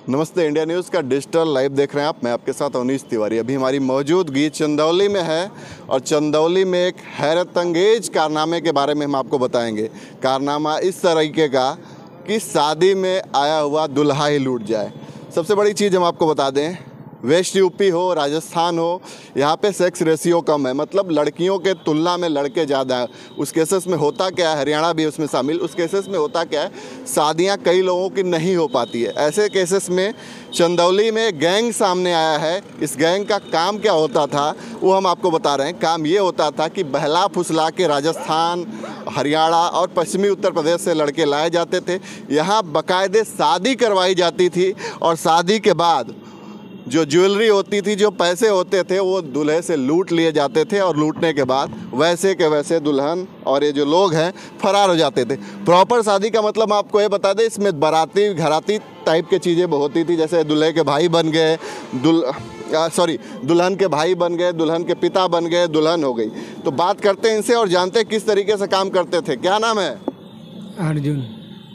नमस्ते, India news का digital live देख रहे हैं आप। मैं आपके साथ अवनीश तिवारी। अभी हमारी मौजूदगी चंदौली में है और चंदौली में एक हैरत अंगेज कारनामे के बारे में हम आपको बताएंगे। कारनामा इस तरीके का कि शादी में आया हुआ दूल्हा ही लूट जाए। सबसे बड़ी चीज़ हम आपको बता दें, वेस्ट यूपी हो, राजस्थान हो, यहाँ पे सेक्स रेशियो कम है, मतलब लड़कियों के तुलना में लड़के ज़्यादा हैं। उस केसेस में होता क्या है, हरियाणा भी उसमें शामिल, उस केसेस में होता क्या है, शादियाँ कई लोगों की नहीं हो पाती है। ऐसे केसेस में चंदौली में गैंग सामने आया है। इस गैंग का काम क्या होता था वो हम आपको बता रहे हैं। काम ये होता था कि बहला फुसला के राजस्थान, हरियाणा और पश्चिमी उत्तर प्रदेश से लड़के लाए जाते थे। यहाँ बाकायदे शादी करवाई जाती थी और शादी के बाद जो ज्वेलरी होती थी, जो पैसे होते थे, वो दूल्हे से लूट लिए जाते थे और लूटने के बाद वैसे के वैसे दुल्हन और ये जो लोग हैं फरार हो जाते थे। प्रॉपर शादी का मतलब आपको ये बता दें, इसमें बाराती घराती टाइप की चीज़ें होती थी। जैसे दूल्हे के भाई बन गए, दुल्हन के भाई बन गए, दुल्हन के पिता बन गए, दुल्हन हो गई। तो बात करते हैं इनसे और जानते हैं किस तरीके से काम करते थे। क्या नाम है? अर्जुन।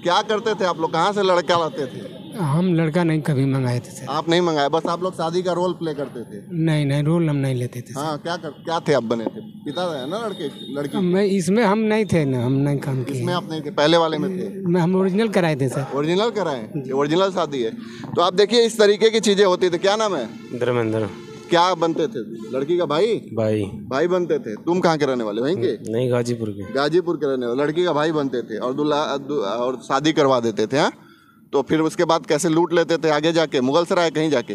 क्या करते थे आप लोग? कहाँ से लड़का लाते थे? हम लड़का नहीं कभी मंगाए थे सर। आप नहीं मंगाए, बस आप लोग शादी का रोल प्ले करते थे? नहीं, रोल हम नहीं लेते थे सर। हाँ, क्या थे आप बने थे? पिता है ना लड़की? मैं इसमें हम नहीं थे ना, हम नहीं काम किए। इसमें आप नहीं थे, पहले वाले में थे? हम ओरिजिनल कराए थे सर। ओरिजिनल कराए? ये ओरिजिनल शादी है। तो आप देखिए इस तरीके की चीजें होती थी। क्या नाम है? धर्मेंद्र। क्या बनते थे? लड़की का भाई भाई बनते थे। तुम कहाँ के रहने वाले? वहीं के? नहीं, गाजीपुर के। गाजीपुर के रहने वाले। लड़की का भाई बनते थे और दूल्हा और शादी करवा देते थे। हाँ, तो फिर उसके बाद कैसे लूट लेते थे? आगे जाके मुगल सराय कहीं जाके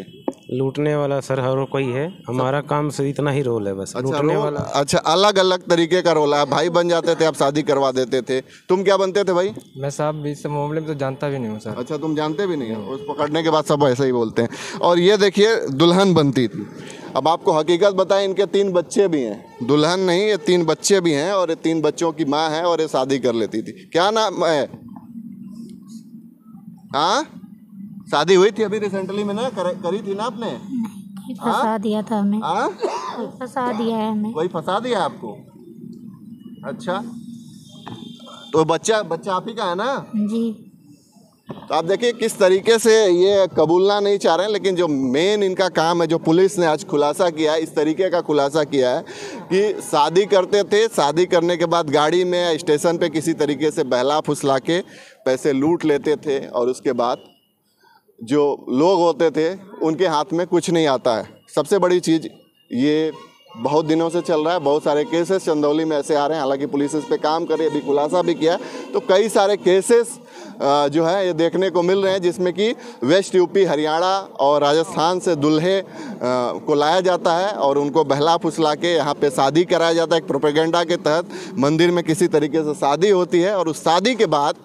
लूटने वाला सर हर कोई है, हमारा काम से इतना ही रोल है बस। अच्छा, लूटने वाला। अच्छा, अलग अलग तरीके का रोल है। भाई बन जाते थे, आप शादी करवा देते थे। तुम क्या बनते थे भाई? मैं साहब इस मामले में तो जानता भी नहीं हूँ सर। अच्छा, तुम जानते भी नहीं हो? उस पकड़ने के बाद सब ऐसे ही बोलते हैं। और ये देखिए दुल्हन बनती थी। अब आपको हकीकत बताएं, इनके 3 बच्चे भी हैं। दुल्हन नहीं, ये 3 बच्चे भी हैं और ये 3 बच्चों की माँ है और ये शादी कर लेती थी। क्या नाम है? हाँ, शादी हुई थी अभी रिसेंटली में ना? करी थी ना आपने? फंसा दिया था हमें। फंसा दिया है हमें। वही फंसा दिया आपको? अच्छा, तो बच्चा आप ही का है ना? जी। तो आप देखिए किस तरीके से ये कबूलना नहीं चाह रहे हैं, लेकिन जो मेन इनका काम है, जो पुलिस ने आज खुलासा किया है, इस तरीके का खुलासा किया है कि शादी करते थे, शादी करने के बाद गाड़ी में या स्टेशन पे किसी तरीके से बहला फुसला के पैसे लूट लेते थे और उसके बाद जो लोग होते थे उनके हाथ में कुछ नहीं आता है। सबसे बड़ी चीज़ ये बहुत दिनों से चल रहा है। बहुत सारे केसेस चंदौली में ऐसे आ रहे हैं। हालांकि पुलिस इस पे काम करे, अभी खुलासा भी किया है। तो कई सारे केसेस जो है ये देखने को मिल रहे हैं, जिसमें कि वेस्ट यूपी, हरियाणा और राजस्थान से दूल्हे को लाया जाता है और उनको बहला फुसला के यहाँ पे शादी कराया जाता है। एक प्रोपेगेंडा के तहत मंदिर में किसी तरीके से शादी होती है और उस शादी के बाद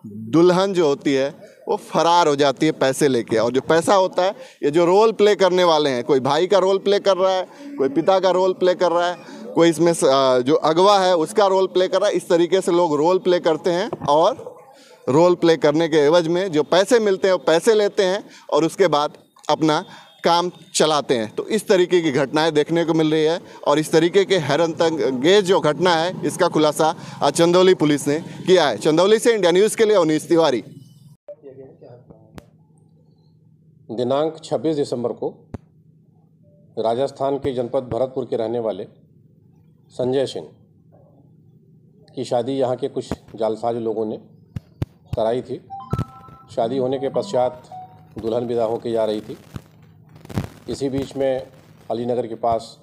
दुल्हन जो होती है वो फरार हो जाती है पैसे लेके। और जो पैसा होता है, ये जो रोल प्ले करने वाले हैं, कोई भाई का रोल प्ले कर रहा है, कोई पिता का रोल प्ले कर रहा है, कोई इसमें जो अगवा है उसका रोल प्ले कर रहा है। इस तरीके से लोग रोल प्ले करते हैं और रोल प्ले करने के एवज में जो पैसे मिलते हैं वो पैसे लेते हैं और उसके बाद अपना काम चलाते हैं। तो इस तरीके की घटनाएं देखने को मिल रही है और इस तरीके के हैरतअंगेज जो घटना है, इसका खुलासा आज चंदौली पुलिस ने किया है। चंदौली से इंडिया न्यूज़ के लिए अवनीश तिवारी। दिनांक 26 दिसंबर को राजस्थान के जनपद भरतपुर के रहने वाले संजय सिंह की शादी यहाँ के कुछ जालसाज लोगों ने कराई थी। शादी होने के पश्चात दुल्हन विदा होकर जा रही थी। इसी बीच में अलीनगर के पास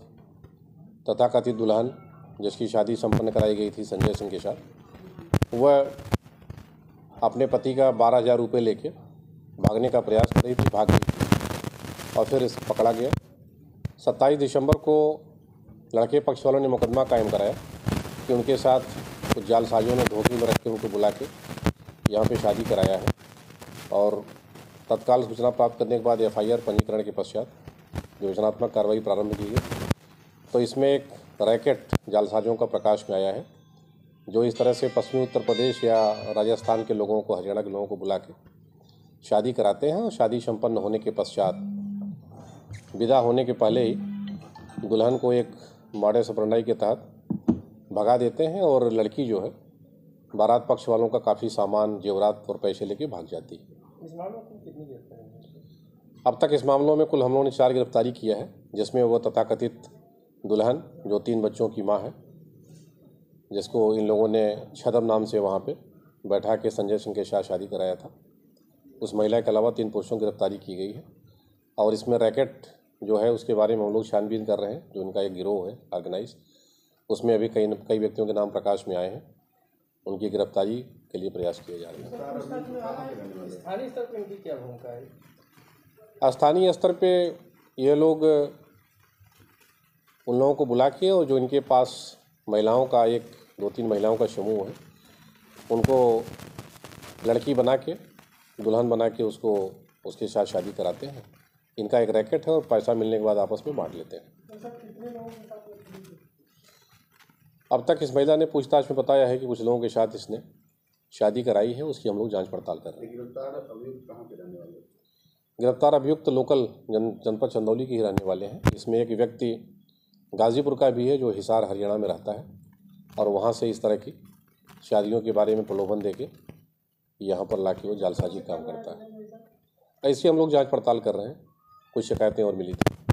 तथाकथित दुल्हन, जिसकी शादी संपन्न कराई गई थी संजय सिंह के साथ, वह अपने पति का 12,000 रुपये लेके भागने का प्रयास कर रही थी, भाग गई और फिर इस पकड़ा गया। 27 दिसंबर को लड़के पक्ष वालों ने मुकदमा कायम कराया कि उनके साथ कुछ जालसाजियों ने धोखे में रख के उनको बुला के यहाँ पे शादी कराया है और तत्काल सूचना प्राप्त करने के बाद FIR पंजीकरण के पश्चात योजनात्मक कार्रवाई प्रारंभ की गई। तो इसमें एक रैकेट जालसाजियों का प्रकाश में आया है, जो इस तरह से पश्चिमी उत्तर प्रदेश या राजस्थान के लोगों को, हरियाणा के लोगों को बुला के शादी कराते हैं और शादी संपन्न होने के पश्चात विदा होने के पहले ही दुल्हन को एक मॉडस ऑपरेंडी के तहत भगा देते हैं और लड़की जो है बारात पक्ष वालों का काफ़ी सामान, जेवरात और पैसे लेके भाग जाती है। अब तक इस मामलों में कुल हम लोगों ने 4 गिरफ्तारी किया है, जिसमें वो तथाकथित दुल्हन जो 3 बच्चों की माँ है, जिसको इन लोगों ने छदम नाम से वहाँ पे बैठा के संजय सिंह के साथ शादी कराया था, उस महिला के अलावा 3 पुरुषों की गिरफ्तारी की गई है। और इसमें रैकेट जो है उसके बारे में हम लोग छानबीन कर रहे हैं, जो इनका एक गिरोह है ऑर्गेनाइज, उसमें अभी कई व्यक्तियों के नाम प्रकाश में आए हैं, उनकी गिरफ्तारी के लिए प्रयास किए जा रहे हैं। स्थानीय स्तर पर इनकी क्या भूमिका है? स्थानीय स्तर पे ये लोग उन लोगों को बुला के, और जो इनके पास महिलाओं का 2-3 महिलाओं का समूह है, उनको लड़की बना के, दुल्हन बना के उसके साथ शादी कराते हैं। इनका एक रैकेट है और पैसा मिलने के बाद आपस में बांट लेते हैं। अब तक इस महिला ने पूछताछ में बताया है कि कुछ लोगों के साथ इसने शादी कराई है, उसकी हम लोग जांच पड़ताल कर रहे हैं। गिरफ्तार अभियुक्त लोकल जनपद चंदौली के ही रहने वाले हैं। इसमें एक व्यक्ति गाजीपुर का भी है, जो हिसार हरियाणा में रहता है, और वहाँ से इस तरह की शादियों के बारे में प्रलोभन देके यहाँ पर लाके वो जालसाजी काम करता है। ऐसी हम लोग जांच पड़ताल कर रहे हैं। कुछ शिकायतें और मिली थी।